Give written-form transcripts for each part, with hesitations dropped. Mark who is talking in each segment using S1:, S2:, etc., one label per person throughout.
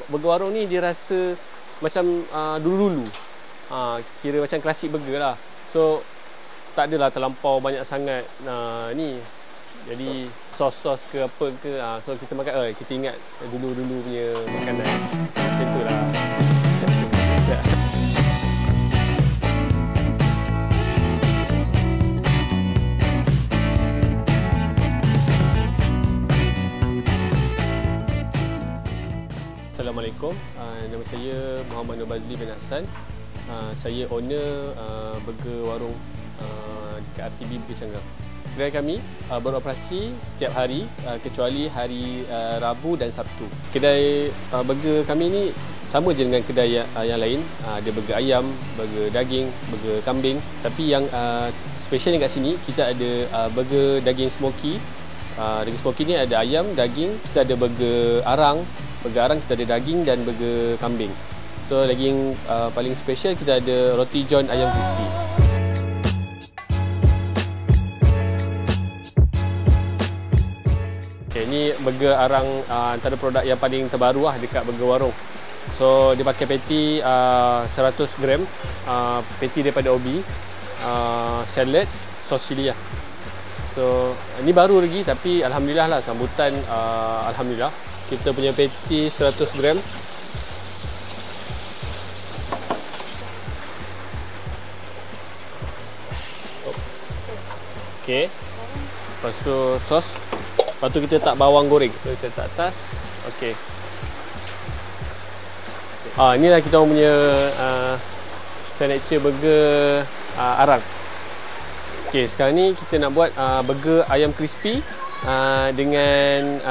S1: burger warung ni dia rasa macam dulu-dulu. Kira macam klasik burger lah. So tak adalah terlampau banyak sangat ni. Jadi sos-sos ke apa ke, so kita makan, kita ingat dulu-dulu punya makanan. Macam tu lah. Assalamualaikum, nama saya Muhammad Nur Bazli bin Hassan. Saya owner burger warung dekat RTB Bukit Canggah. Kedai kami beroperasi setiap hari kecuali hari Rabu dan Sabtu. Kedai burger kami ni sama je dengan kedai yang lain. Ada burger ayam, burger daging, burger kambing. Tapi yang special dekat sini, kita ada burger daging smoky. Daging smoky ni ada ayam, daging. Kita ada burger arang. Burger arang kita ada daging dan burger kambing. So daging paling special kita ada roti john ayam crispy. Okay, ini burger arang antara produk yang paling terbaru lah dekat burger warung. So dia pakai patty 100 gram, patty daripada Obi, salad, sos cili lah. So ini baru lagi tapi alhamdulillah lah sambutan, alhamdulillah. Kita punya patty 100 gram. Okey. Lepas tu sos. Lepas tu kita tak bawang goreng. So kita letak atas. Okey. Inilah kita punya signature burger arang. Okey, sekarang ni kita nak buat burger ayam crispy dengan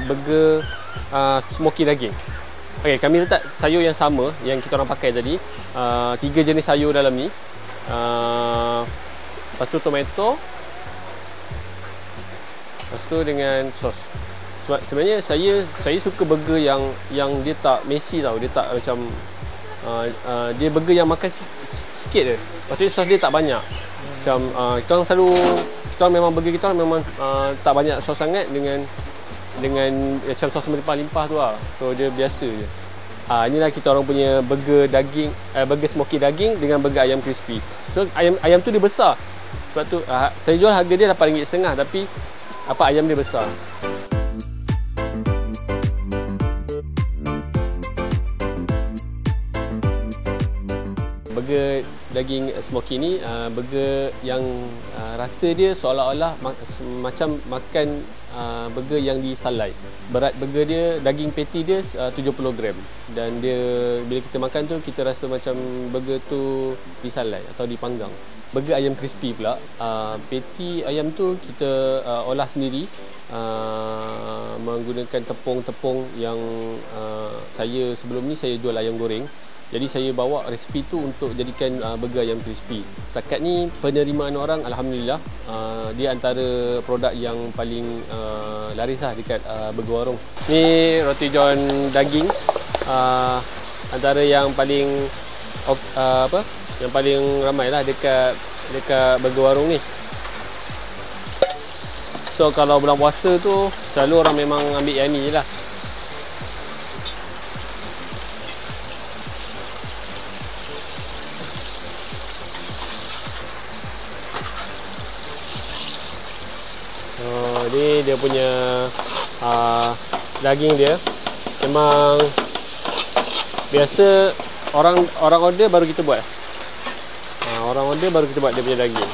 S1: burger smoky daging. Okey, kami letak sayur yang sama yang kita orang pakai tadi. 3 jenis sayur dalam ni. Lepas tu tomato. Lepas tu dengan sos. Sebab sebenarnya saya suka burger yang dia tak messy tau. Dia tak macam dia burger yang makan sikit je. Maksudnya sos dia tak banyak. Macam kita orang selalu, kita orang memang burger kita orang memang tak banyak sos sangat dengan macam sos melimpah-limpah tu lah. So dia biasa je. Inilah kita orang punya burger daging, burger smoky daging dengan burger ayam crispy. So ayam tu dia besar. Sebab tu saya jual harga dia RM8.5 tapi ayam dia besar. Burger daging smoky ni burger yang rasa dia seolah-olah macam makan burger yang disalai. Berat burger dia, daging patty dia 70 gram. Dan dia bila kita makan tu kita rasa macam burger tu disalai atau dipanggang. Burger ayam crispy pula, patty ayam tu kita olah sendiri menggunakan tepung-tepung yang saya sebelum ni saya jual ayam goreng. Jadi saya bawa resipi tu untuk jadikan burger ayam crispy. Setakat ni penerimaan orang alhamdulillah, dia antara produk yang paling laris lah dekat burger warung. Ni roti john daging, antara yang paling yang paling ramai lah dekat burger warung ni. So kalau bulan puasa tu selalu orang memang ambil yang ni lah. Ni dia punya daging dia. Memang biasa orang order baru kita buat. Orang order baru kita buat dia punya daging.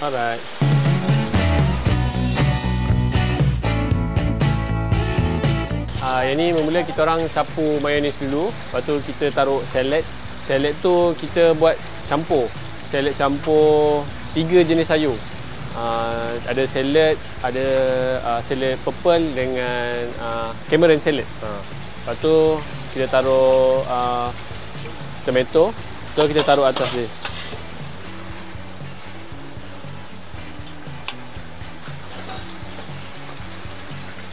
S1: Alright. Yang ni mula kita orang sapu mayonis dulu. Lepas tu kita taruh salad. Salad tu kita buat campur. Salad campur 3 jenis sayur. Ada salad, ada salad purple dengan Cameron salad. Lepas tu kita taruh tomato. So kita taruh atas dia.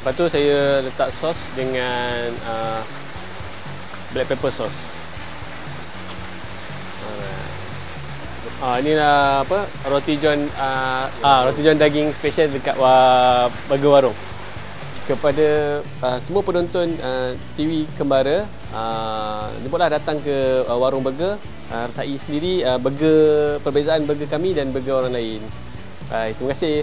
S1: Lepas tu saya letak sos dengan black pepper sauce. Inilah apa? Roti john daging special dekat burger warung. Kepada semua penonton TV Kembara, bolehlah datang ke warung burger, rasai sendiri burger, perbezaan burger kami dan burger orang lain. Terima kasih.